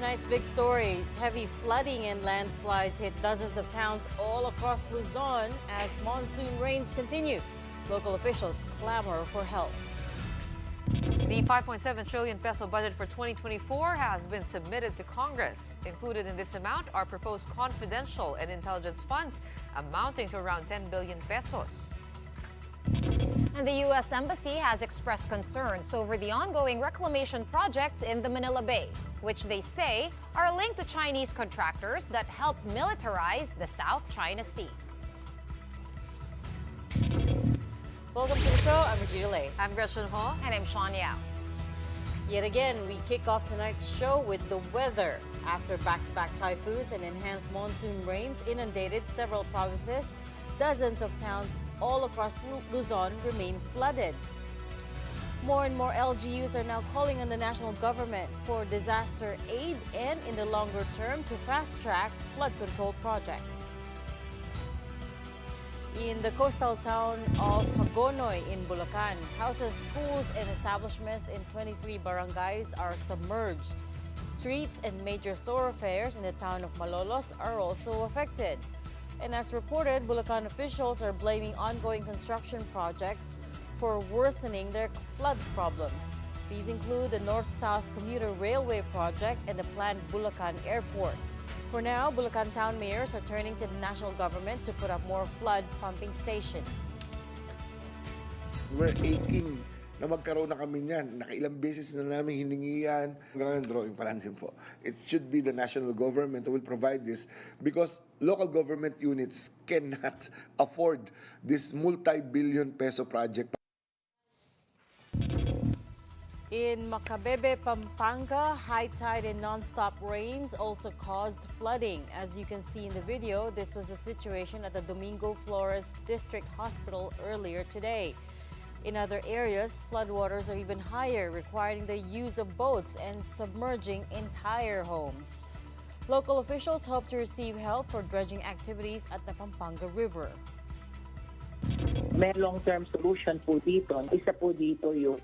tonight's big stories. Heavy flooding and landslides hit dozens of towns all across Luzon as monsoon rains continue. Local officials clamor for help. The 5.7 trillion peso budget for 2024 has been submitted to Congress. Included in this amount are proposed confidential and intelligence funds amounting to around 10 billion pesos. And the U.S. Embassy has expressed concerns over the ongoing reclamation projects in the Manila Bay, which they say are linked to Chinese contractors that help militarize the South China Sea. Welcome to the show. I'm Regina. I'm Gretchen. And I'm Shawn. Yet again, we kick off tonight's show with the weather. After back-to-back typhoons and enhanced monsoon rains inundated several provinces, dozens of towns all across Luzon remain flooded. More and more LGUs are now calling on the national government for disaster aid and, in the longer term, to fast-track flood control projects. In the coastal town of Hagonoy in Bulacan, houses, schools, and establishments in 23 barangays are submerged. Streets and major thoroughfares in the town of Malolos are also affected. And as reported, Bulacan officials are blaming ongoing construction projects for worsening their flood problems. These include the North-South Commuter Railway project and the planned Bulacan Airport. For now, Bulacan town mayors are turning to the national government to put up more flood pumping stations. We're aching na magkaroon na kami niyan. Nakailang beses na namin hiningi yan. Hanggang drawing pa lang din po. It should be the national government who will provide this because local government units cannot afford this multi-billion peso project. In Macabebe, Pampanga, high tide and non-stop rains also caused flooding. As you can see in the video, this was the situation at the Domingo Flores District Hospital earlier today. In other areas, floodwaters are even higher, requiring the use of boats and submerging entire homes. Local officials hope to receive help for dredging activities at the Pampanga River. May long-term solution po dito. Isa po dito yung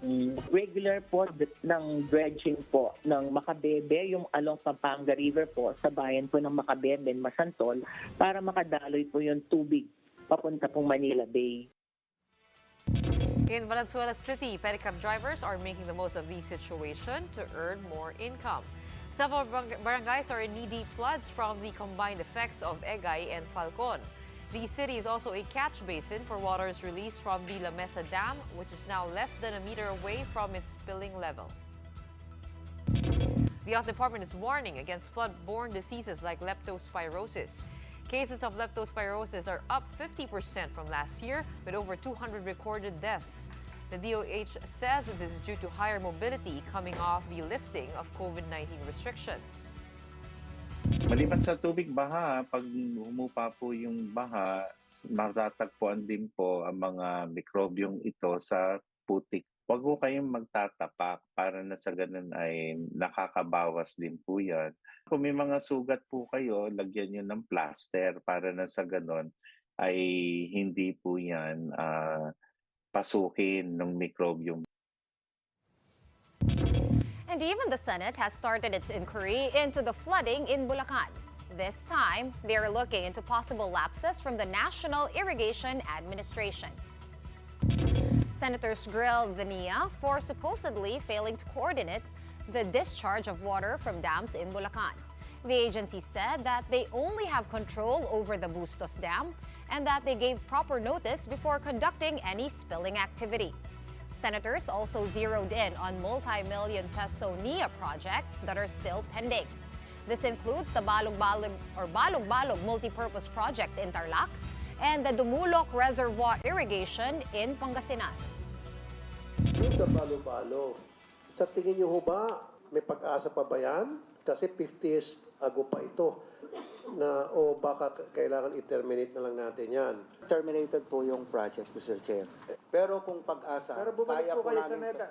regular po ng dredging po ng Macabebe, yung along Pampanga River po sa bayan po ng Macabebe, Masantol, para makadaloy po yung tubig papunta pong Manila Bay. In Valenzuela City, pedicab drivers are making the most of the situation to earn more income. Several barangays are in knee-deep floods from the combined effects of Egay and Falcon. The city is also a catch basin for waters released from the La Mesa Dam, which is now less than a meter away from its spilling level. The health department is warning against flood-borne diseases like leptospirosis. Cases of leptospirosis are up 50% from last year, with over 200 recorded deaths. The DOH says this is due to higher mobility coming off the lifting of COVID-19 restrictions. Maliban sa tubig baha, pag humupa po yung baha, matatagpuan din po ang mga mikrobyong ito sa putik. Huwag po kayong magtatapak para na sa ganun ay nakakabawas din po yan. Kung may mga sugat po kayo, lagyan nyo ng plaster para na sa ganun ay hindi po yan pasukin ng mikrobyong. And even the Senate has started its inquiry into the flooding in Bulacan. This time, they are looking into possible lapses from the National Irrigation Administration. Senators grilled the NIA for supposedly failing to coordinate the discharge of water from dams in Bulacan. The agency said that they only have control over the Bustos Dam and that they gave proper notice before conducting any spilling activity. Senators also zeroed in on multi-million peso NIA projects that are still pending. This includes the Balog-Balog multi-purpose project in Tarlac and the Dumulok Reservoir irrigation in Pangasinan. Sa Balog-Balog, sa tingin niyo ho ba may pag-asa pa ba yan? Kasi 50 years ago pa ito na o baka kailangan i-terminate na lang natin yan. Terminated po yung project, Mr. Chair. Pero kung pag-asa, Pero bumalik kaya po po kayo sa namin, NEDA.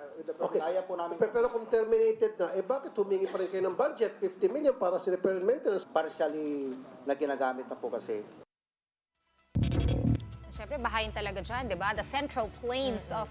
kaya po namin Pero kung terminated na, bakit humingi pa rin kayo ng budget? 50 million para sa repair and maintenance. partially na ginagamit na po kasi. Siyempre, bahayin talaga dyan, di ba? The central plains of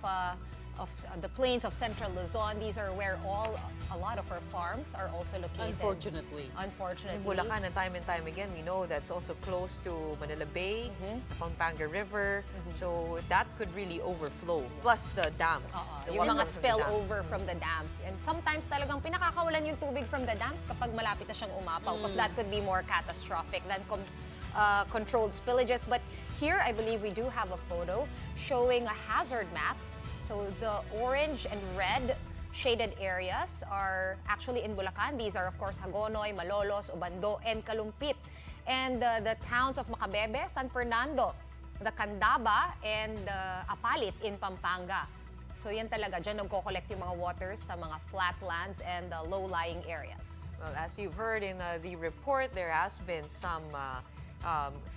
the plains of central Luzon. These are where a lot of our farms are also located. Unfortunately. Unfortunately. In Bulacan, and time again, we know that's also close to Manila Bay, the Pampanga River. So that could really overflow. Plus the dams. The Yung water mga from the dams. spillover from the dams. And sometimes talagang pinakakawalan yung tubig from the dams kapag malapit na siyang umapaw because that could be more catastrophic than controlled spillages. But here, I believe we do have a photo showing a hazard map. So the orange and red shaded areas are actually in Bulacan. These are, of course, Hagonoy, Malolos, Obando, and Kalumpit. And the towns of Macabebe, San Fernando, the Candaba, and Apalit in Pampanga. So yan talaga, dyan nagko-collect yung mga waters sa mga flatlands and the low-lying areas. Well, as you've heard in the report, there has been some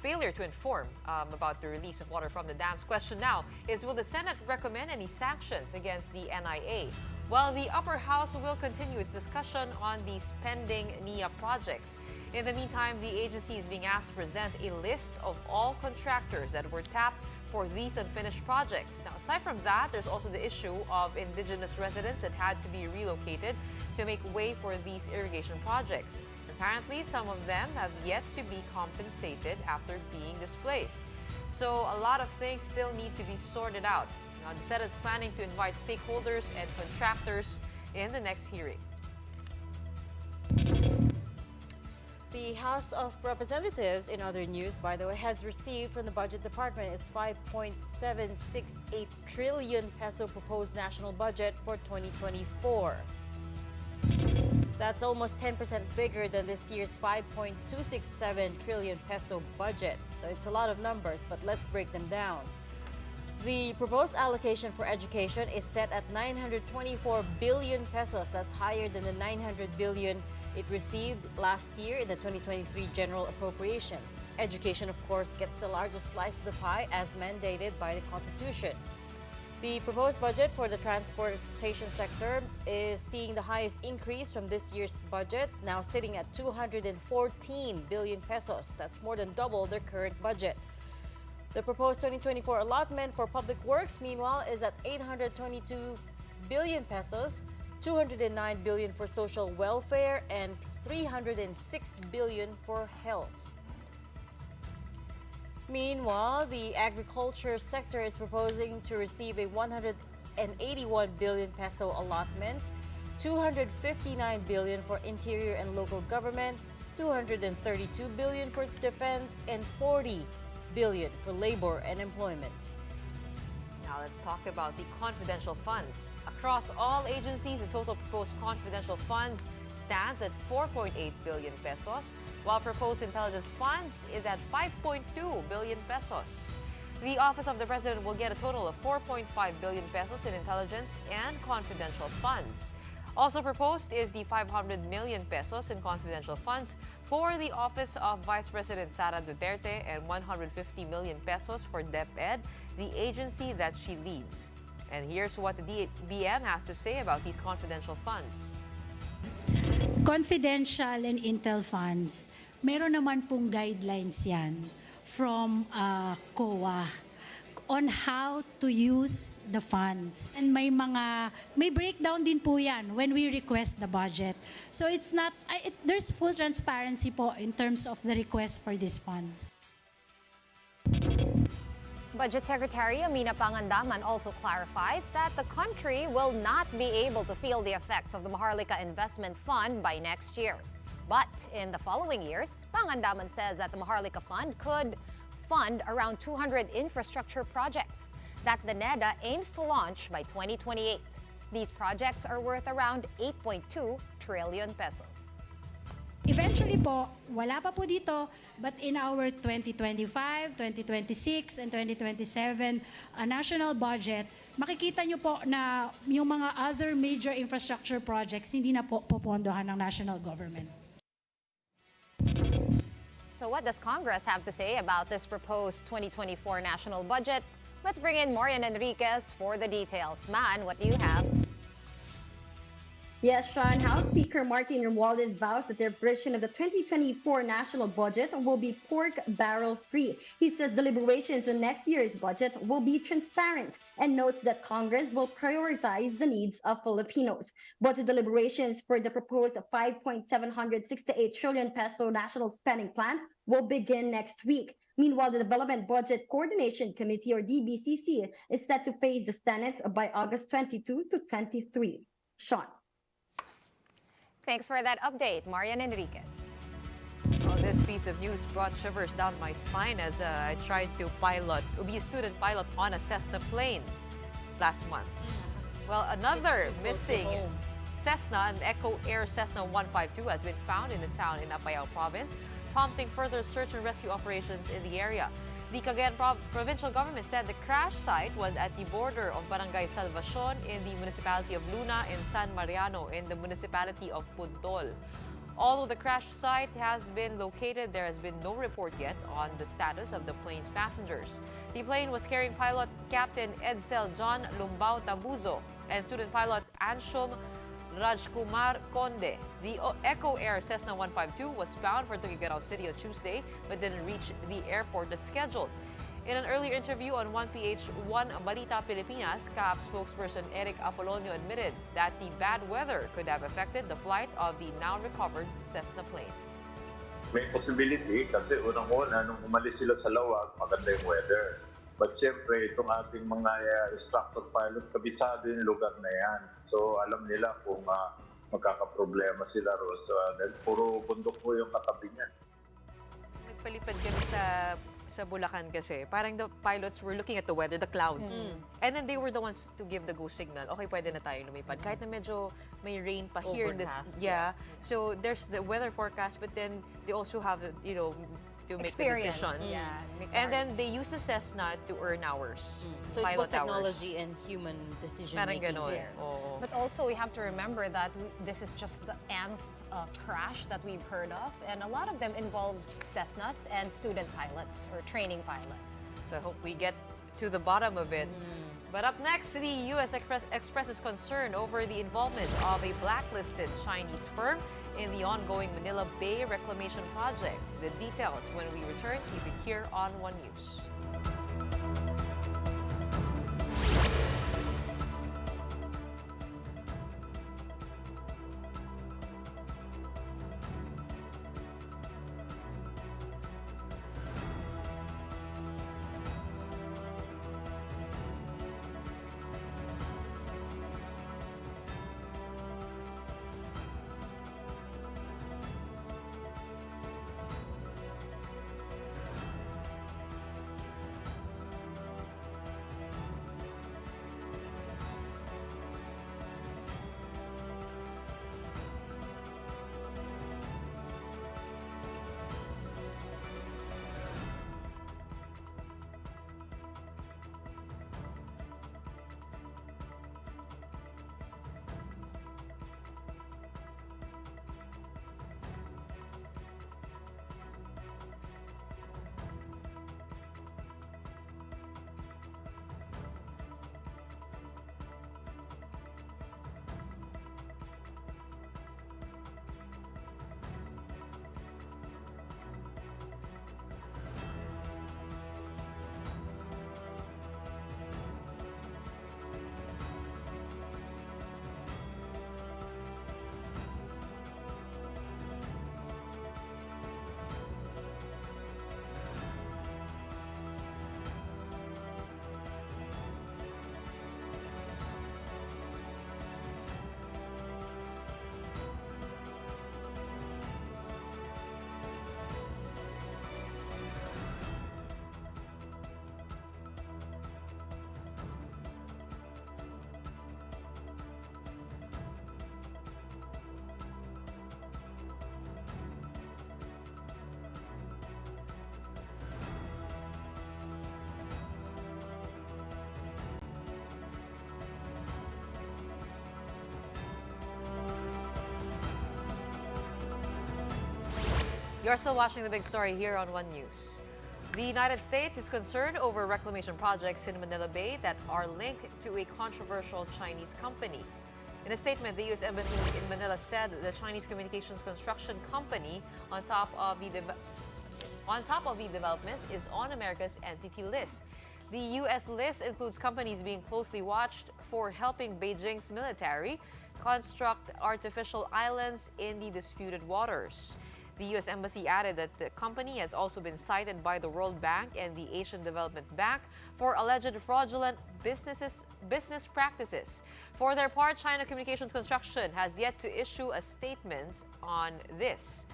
failure to inform about the release of water from the dams. Question now is, will the Senate recommend any sanctions against the NIA? While the upper house will continue its discussion on these pending NIA projects. In the meantime, the agency is being asked to present a list of all contractors that were tapped for these unfinished projects. Now, aside from that, there's also the issue of indigenous residents that had to be relocated to make way for these irrigation projects. Apparently, some of them have yet to be compensated after being displaced. So a lot of things still need to be sorted out. Now, the Senate is planning to invite stakeholders and contractors in the next hearing. The House of Representatives, in other news, by the way, has received from the Budget Department its 5.768 trillion peso proposed national budget for 2024. That's almost 10% bigger than this year's 5.267 trillion peso budget. So it's a lot of numbers, but let's break them down. The proposed allocation for education is set at 924 billion pesos. That's higher than the 900 billion it received last year in the 2023 general appropriations. Education, of course, gets the largest slice of the pie as mandated by the Constitution. The proposed budget for the transportation sector is seeing the highest increase from this year's budget, now sitting at 214 billion pesos. That's more than double their current budget. The proposed 2024 allotment for public works, meanwhile, is at 822 billion pesos, 209 billion for social welfare, and 306 billion for health. Meanwhile, the agriculture sector is proposing to receive a 181 billion peso allotment, 259 billion for interior and local government, 232 billion for defense, and 40 billion for labor and employment. Now let's talk about the confidential funds. Across all agencies, the total proposed confidential funds stands at 4.8 billion pesos, while proposed intelligence funds is at 5.2 billion pesos. The Office of the President will get a total of 4.5 billion pesos in intelligence and confidential funds. Also proposed is the 500 million pesos in confidential funds for the Office of Vice President Sara Duterte and 150 million pesos for DepEd, the agency that she leads. And here's what the BM has to say about these confidential funds. Confidential and intel funds, meron naman pong guidelines yan from COA on how to use the funds. And may breakdown din po yan when we request the budget. So it's not, there's full transparency po in terms of the request for these funds. Budget Secretary Amina Pangandaman also clarifies that the country will not be able to feel the effects of the Maharlika Investment Fund by next year. But in the following years, Pangandaman says that the Maharlika Fund could fund around 200 infrastructure projects that the NEDA aims to launch by 2028. These projects are worth around 8.2 trillion pesos. Eventually po, wala pa po dito, but in our 2025, 2026, and 2027 national budget, makikita nyo po na yung mga other major infrastructure projects hindi na po popondohan ng national government. So what does Congress have to say about this proposed 2024 national budget? Let's bring in Marian Enriquez for the details. Man, what do you have? Yes, Shawn, House Speaker Martin Romualdez vows that their version of the 2024 national budget will be pork barrel free. He says deliberations on next year's budget will be transparent and notes that Congress will prioritize the needs of Filipinos. Budget deliberations for the proposed 5.768 trillion peso national spending plan will begin next week. Meanwhile, the Development Budget Coordination Committee, or DBCC, is set to face the Senate by August 22 to 23. Shawn. Thanks for that update, Marian Enriquez. Well, this piece of news brought shivers down my spine as I tried to be a student pilot on a Cessna plane last month. Well, another missing Cessna, an Echo Air Cessna 152, has been found in a town in Apayao Province, prompting further search and rescue operations in the area. The Cagayan provincial government said the crash site was at the border of Barangay Salvacion in the municipality of Luna and San Mariano in the municipality of Puntol. Although the crash site has been located, there has been no report yet on the status of the plane's passengers. The plane was carrying pilot Captain Edsel John Lumbao Tabuzo and student pilot Anshum Rajkumar Conde. The Echo Air Cessna 152 was bound for Tuguegarao City on Tuesday but didn't reach the airport as scheduled. In an earlier interview on 1PH1 Balita Pilipinas, CAAP spokesperson Eric Apolonio admitted that the bad weather could have affected the flight of the now recovered Cessna plane. May possibility kasi unang-una nung umalis sila sa Lawag, maganda yung weather. But siyempre, itong ating mga instructor pilot, kabisado yung lugar na yan. So alam nila kung magkakaproblema sila ro. So dahil puro bundok po yung katabi niyan. Nagpalipad kami sa Bulacan kasi parang the pilots were looking at the weather, the clouds. And then they were the ones to give the go signal. Okay, pwede na tayo lumipad. Kahit na medyo may rain pa here in this. Yeah. So there's the weather forecast, but then they also have, to make the decisions. And then they use the Cessna to earn hours. So it's both technology and human decision making there. But also we have to remember that this is just the nth crash that we've heard of, and a lot of them involve Cessnas and student pilots or training pilots. So I hope we get to the bottom of it. But up next, the U.S. expresses concern over the involvement of a blacklisted Chinese firm in the ongoing Manila Bay reclamation project. The details when we return. Keep it here on One News. You're still watching The Big Story here on One News. The United States is concerned over reclamation projects in Manila Bay that are linked to a controversial Chinese company. In a statement, the U.S. Embassy in Manila said the Chinese communications construction company, on top of the developments, is on America's entity list. The U.S. list includes companies being closely watched for helping Beijing's military construct artificial islands in the disputed waters. The U.S. Embassy added that the company has also been cited by the World Bank and the Asian Development Bank for alleged fraudulent business practices. For their part, China Communications Construction has yet to issue a statement on this.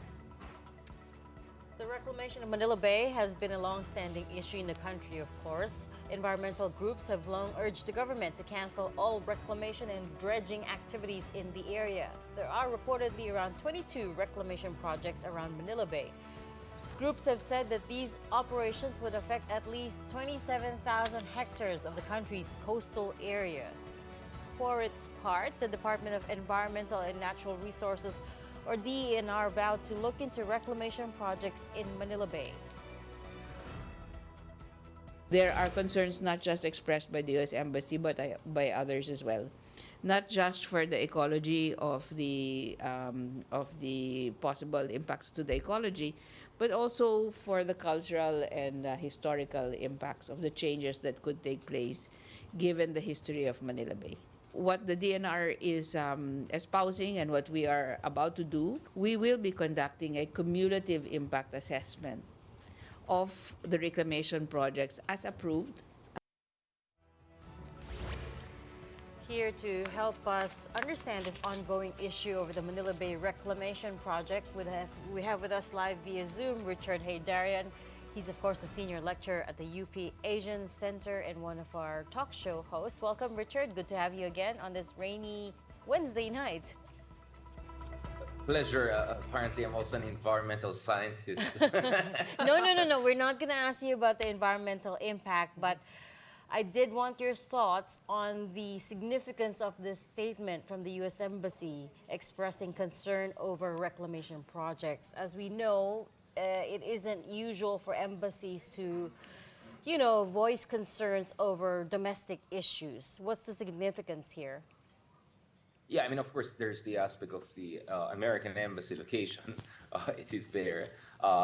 The reclamation of Manila Bay has been a long-standing issue in the country, of course. Environmental groups have long urged the government to cancel all reclamation and dredging activities in the area. There are reportedly around 22 reclamation projects around Manila Bay. Groups have said that these operations would affect at least 27,000 hectares of the country's coastal areas. For its part, the Department of Environmental and Natural Resources, or DENR, vowed to look into reclamation projects in Manila Bay. There are concerns not just expressed by the U.S. Embassy, but by others as well. Not just for the ecology of the possible impacts to the ecology, but also for the cultural and historical impacts of the changes that could take place given the history of Manila Bay. What the DNR is espousing and what we are about to do, we will be conducting a cumulative impact assessment of the reclamation projects as approved. Here to help us understand this ongoing issue over the Manila Bay Reclamation Project, we have with us live via Zoom Richard Haydarian. He's, of course, the senior lecturer at the UP Asian Center and one of our talk show hosts. Welcome, Richard. Good to have you again on this rainy Wednesday night. Pleasure. Apparently, I'm also an environmental scientist. No. We're not going to ask you about the environmental impact, but I did want your thoughts on the significance of this statement from the U.S. Embassy expressing concern over reclamation projects. As we know, it isn't usual for embassies to, voice concerns over domestic issues. What's the significance here? Yeah, I mean, of course, there's the aspect of the American embassy location. It is there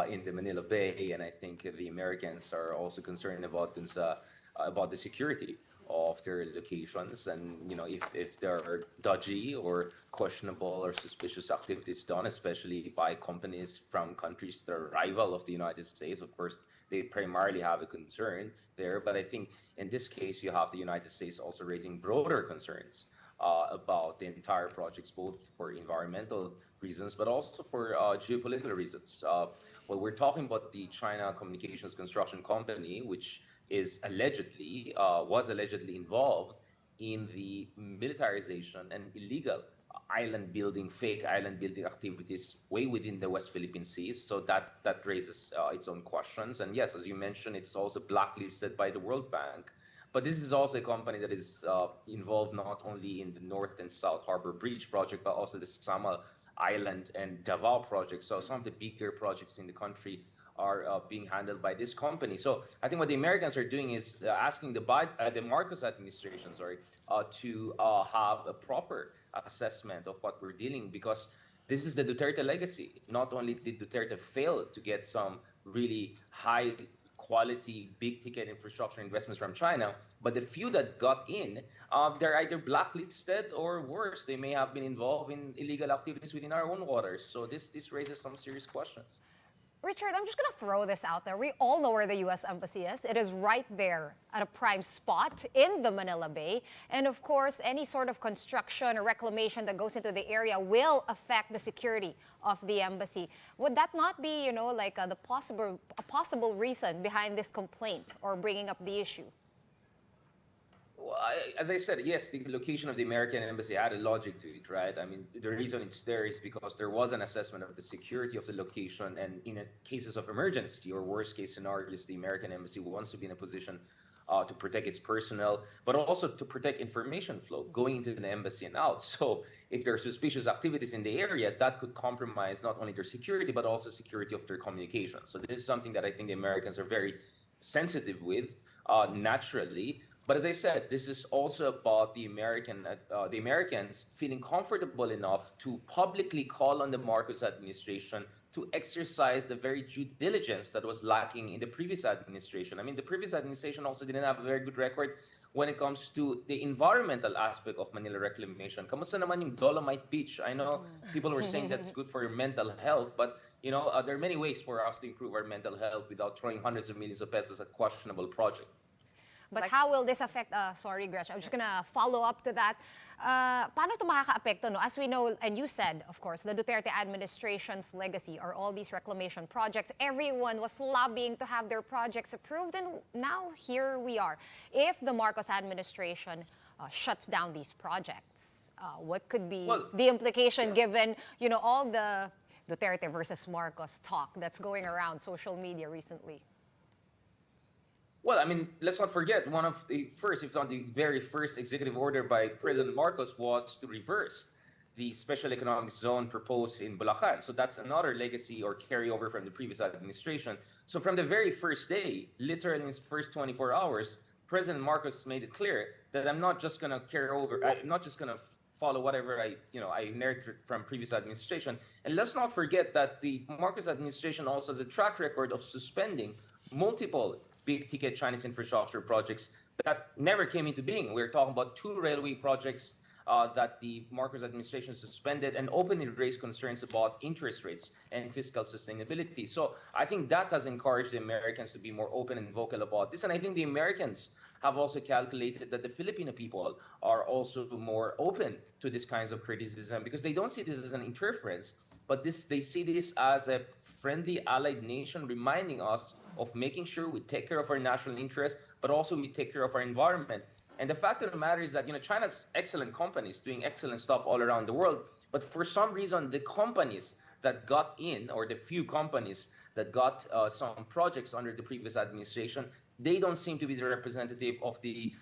in the Manila Bay, and I think the Americans are also concerned about the security of their locations, and if there are dodgy or questionable or suspicious activities done, especially by companies from countries that are rival of the United States, of course they primarily have a concern there. But I think in this case you have the United States also raising broader concerns about the entire projects, both for environmental reasons but also for geopolitical reasons. Well, we're talking about the China Communications Construction Company, which was allegedly involved in the militarization and illegal fake island building activities way within the West Philippine Seas. So that raises its own questions. And yes, as you mentioned, it's also blacklisted by the World Bank. But this is also a company that is involved not only in the North and South Harbor Bridge project, but also the Samal Island and Davao project. So some of the bigger projects in the country are being handled by this company. So I think what the Americans are doing is asking the Marcos administration, to have a proper assessment of what we're dealing, because this is the Duterte legacy. Not only did Duterte fail to get some really high quality, big ticket infrastructure investments from China, but the few that got in, they're either blacklisted or worse, they may have been involved in illegal activities within our own waters. So this raises some serious questions. Richard, I'm just going to throw this out there. We all know where the U.S. Embassy is. It is right there at a prime spot in the Manila Bay. And of course, any sort of construction or reclamation that goes into the area will affect the security of the embassy. Would that not be, a possible reason behind this complaint or bringing up the issue? Well, as I said, yes, the location of the American embassy added logic to it, right? I mean, the reason it's there is because there was an assessment of the security of the location, and in cases of emergency or worst case scenarios, the American embassy wants to be in a position to protect its personnel, but also to protect information flow going into the embassy and out. So if there are suspicious activities in the area, that could compromise not only their security, but also security of their communication. So this is something that I think the Americans are very sensitive with, naturally. But as I said, this is also about the Americans feeling comfortable enough to publicly call on the Marcos administration to exercise the very due diligence that was lacking in the previous administration. I mean, the previous administration also didn't have a very good record when it comes to the environmental aspect of Manila reclamation. Kamusta naman yung Dolomite Beach? I know people were saying that's good for your mental health, but there are many ways for us to improve our mental health without throwing hundreds of millions of pesos at questionable project. But how will this affect, sorry Gretchen, I'm just gonna follow up to that. Paano ito makaka-apekto, no? As we know, and you said, of course, the Duterte administration's legacy are all these reclamation projects. Everyone was lobbying to have their projects approved, and now here we are. If the Marcos administration shuts down these projects, what could be the implication given, all the Duterte versus Marcos talk that's going around social media recently? Well, I mean, let's not forget, one of the first, if not the very first executive order by President Marcos was to reverse the special economic zone proposed in Bulacan. So that's another legacy or carryover from the previous administration. So from the very first day, literally in his first 24 hours, President Marcos made it clear that I'm not just going to carry over, I'm not just going to follow whatever I inherited from previous administration. And let's not forget that the Marcos administration also has a track record of suspending multiple big-ticket Chinese infrastructure projects that never came into being. We're talking about 2 railway projects that the Marcos administration suspended and openly raised concerns about interest rates and fiscal sustainability. So I think that has encouraged the Americans to be more open and vocal about this. And I think the Americans have also calculated that the Filipino people are also more open to these kinds of criticism because they don't see this as an interference, but they see this as a friendly allied nation reminding us of making sure we take care of our national interests, but also we take care of our environment. And the fact of the matter is that China's excellent companies doing excellent stuff all around the world, but for some reason the companies that got in, or the few companies that got some projects under the previous administration, they don't seem to be the representative of the,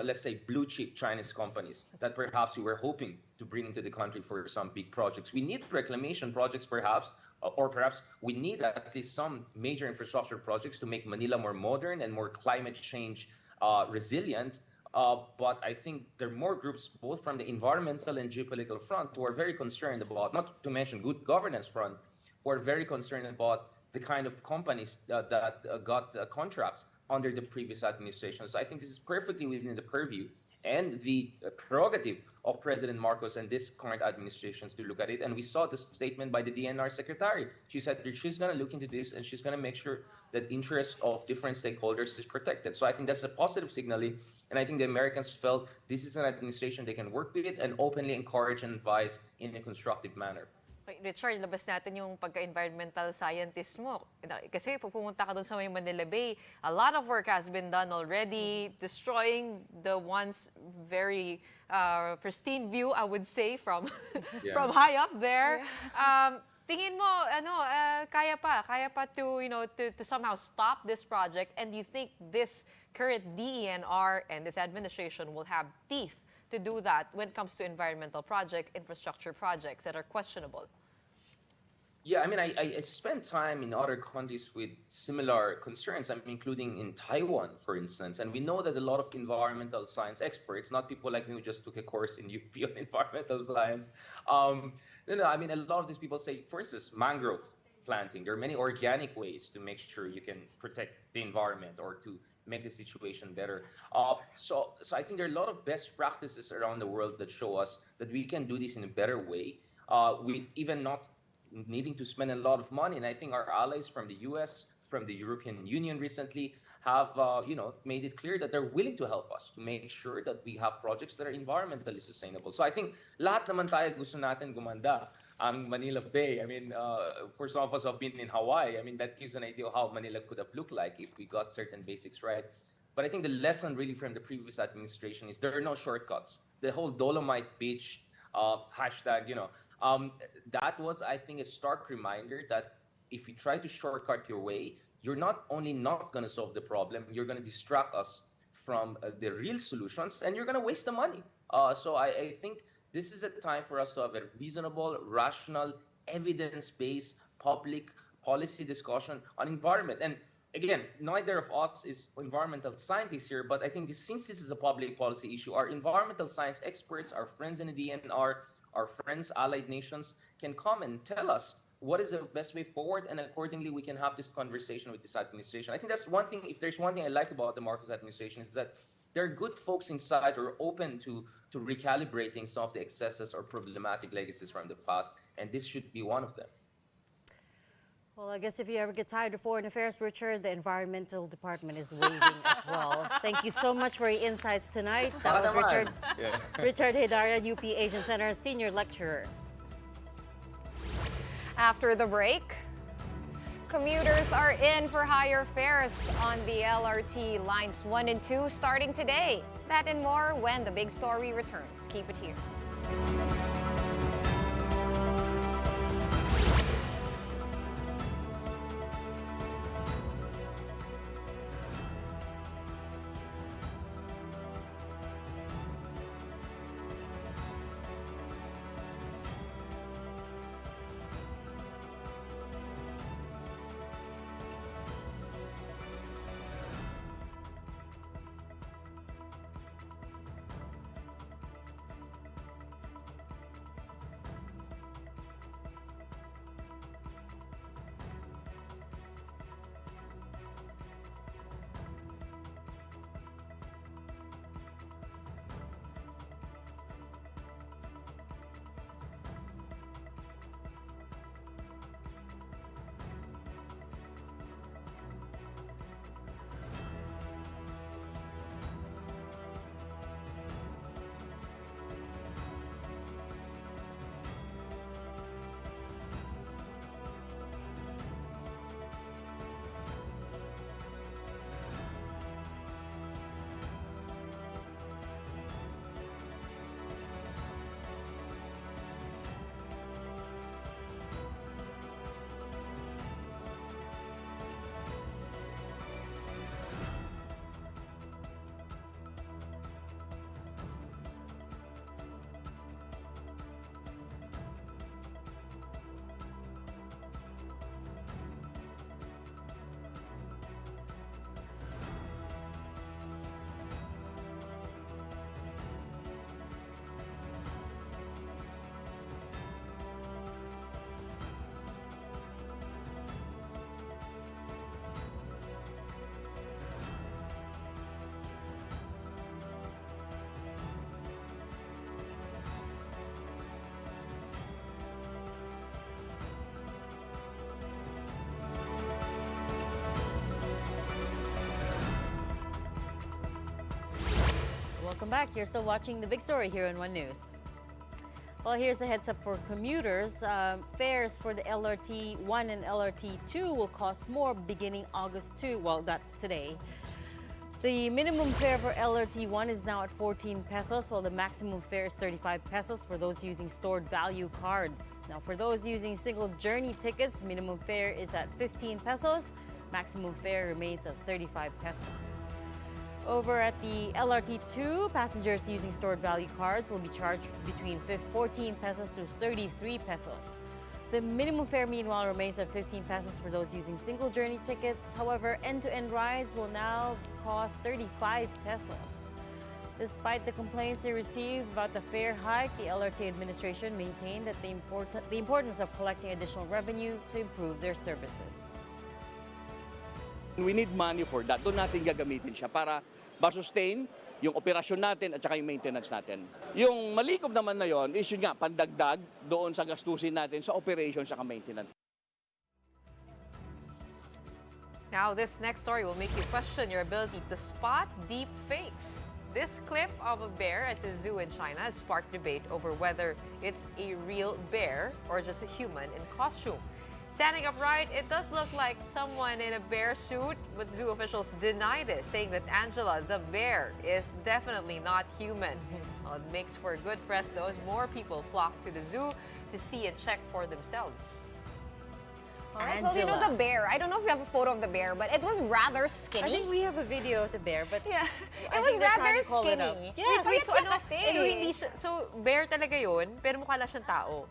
let's say, blue chip Chinese companies that perhaps we were hoping to bring into the country for some big projects. We need reclamation projects perhaps, or perhaps we need at least some major infrastructure projects to make Manila more modern and more climate change resilient. But I think there are more groups, both from the environmental and geopolitical front, who are very concerned about, not to mention good governance front, who are very concerned about the kind of companies that got contracts under the previous administration. So I think this is perfectly within the purview and the prerogative of President Marcos and this current administration to look at it. And we saw the statement by the DNR secretary. She said that she's going to look into this and she's going to make sure that interests of different stakeholders is protected. So I think that's a positive signaling. And I think the Americans felt this is an administration they can work with and openly encourage and advise in a constructive manner. Richard, labas natin yung pagka-environmental scientist mo. Kasi pag pumunta ka doon sa may Manila Bay, a lot of work has been done already, destroying the once very pristine view, I would say, from from high up there. Tingin mo, kaya pa to somehow stop this project, and you think this current DENR and this administration will have teeth to do that when it comes to environmental infrastructure projects that are questionable? Yeah, I mean, I spent time in other countries with similar concerns, I mean, including in Taiwan, for instance. And we know that a lot of environmental science experts, not people like me who just took a course in UP on environmental science, I mean, a lot of these people say, for instance, mangrove planting. There are many organic ways to make sure you can protect the environment or to make the situation better. So I think there are a lot of best practices around the world that show us that we can do this in a better way, with even not needing to spend a lot of money. And I think our allies from the US, from the European Union recently have made it clear that they're willing to help us to make sure that we have projects that are environmentally sustainable. So I think lahat naman tayo gusto natin gumanda ang Manila Bay. I mean, for some of us who have been in Hawaii, I mean, that gives an idea of how Manila could have looked like if we got certain basics right. But I think the lesson really from the previous administration is there are no shortcuts. The whole Dolomite Beach hashtag, that was, I think, a stark reminder that if you try to shortcut your way, you're not only not going to solve the problem, you're going to distract us from the real solutions, and you're going to waste the money. So I think this is a time for us to have a reasonable, rational, evidence-based public policy discussion on environment. And again, neither of us is environmental scientists here, but I think since this is a public policy issue, our environmental science experts, our friends in the DNR, our friends, allied nations, can come and tell us what is the best way forward, and accordingly, we can have this conversation with this administration. I think that's one thing. If there's one thing I like about the Marcos administration, is that there are good folks inside who are open to recalibrating some of the excesses or problematic legacies from the past, and this should be one of them. Well, I guess if you ever get tired of foreign affairs, Richard, the environmental department is waiting as well. Thank you so much for your insights tonight. That was Richard Hidaria, UP Asian Center Senior Lecturer. After the break, commuters are in for higher fares on the LRT lines 1 and 2 starting today. That and more when the big story returns. Keep it here. Welcome back. You're still watching The Big Story here on One News. Well, here's a heads up for commuters. Fares for the LRT 1 and LRT 2 will cost more beginning August 2. Well, that's today. The minimum fare for LRT 1 is now at 14 pesos, while the maximum fare is 35 pesos for those using stored value cards. Now, for those using single journey tickets, minimum fare is at 15 pesos. Maximum fare remains at 35 pesos. Over at the LRT2, passengers using stored value cards will be charged between 14 pesos to 33 pesos. The minimum fare, meanwhile, remains at 15 pesos for those using single journey tickets. However, end-to-end rides will now cost 35 pesos. Despite the complaints they received about the fare hike, the LRT administration maintained that the importance of collecting additional revenue to improve their services. We need money for that. Doon natin gagamitin siya para ma-sustain yung operasyon natin at saka yung maintenance natin. Yung malikob naman na yon is yun nga, pandagdag doon sa gastusin natin sa operation at maintenance. Now, this next story will make you question your ability to spot deep fakes. This clip of a bear at the zoo in China has sparked debate over whether it's a real bear or just a human in costume. Standing upright, it does look like someone in a bear suit, but zoo officials deny this, saying that Angela, the bear, is definitely not human. Well, it makes for good press, though, as more people flock to the zoo to see and check for themselves. All right, well, you know the bear. I don't know if you have a photo of the bear, but it was rather skinny. I think we have a video of the bear, but yeah, I it was think they're trying rather to call it skinny. up. Yes. Wait, so ano? So hindi siya, so bear talaga yun, pero mukha lang siyang tao.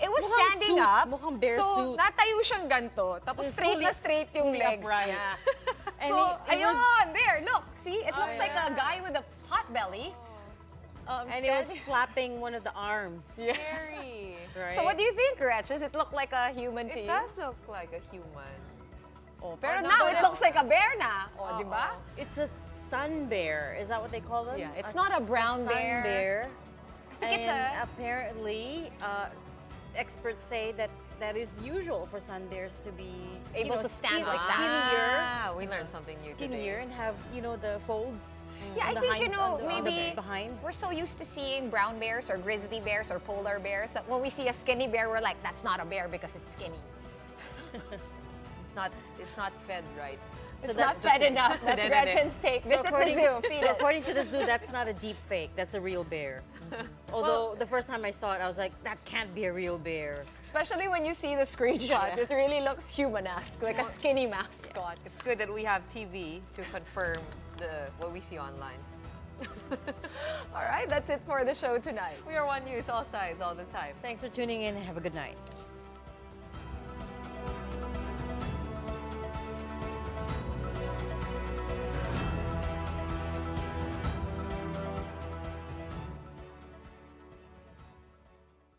It was Mukhang standing suit. up. Mukhang bear so, suit. natayo siyang ganito. Tapos it's straight na fully- straight yung fully legs upright. niya. And So, it ayun, was- there, look. See, it looks like a guy with a pot belly. And it was standing- flapping one of the arms. Scary. Right? So what do you think, Gretch? Does it look like a human to It you? does look like a human. Oh, pero Oh, no, now no, it no. looks like a bear na. Oh, di ba? It's a sun bear. Is that what they call them? Yeah, it's not a brown sun bear. bear. I think it's And a- apparently, experts say that that is usual for sun bears to be Able to stand like that. skinnier, Ah, we learned something new skinnier, today. and have the folds. Yeah, on I the think, hind- know, on the maybe behind. we're so used to seeing brown bears or grizzly bears or polar bears that when we see a skinny bear, we're like, that's not a bear because it's skinny. It's not fed right. It's not fed enough. That's Gretchen's take. Visit the zoo, feed so it. according to the zoo, that's not a deep fake. That's a real bear. Although the first time I saw it, I was like, that can't be a real bear. Especially when you see the screenshot, it really looks human-esque, like a skinny mascot. It's good that we have TV to confirm what we see online. All right, that's it for the show tonight. We are One News, all sides, all the time. Thanks for tuning in and have a good night.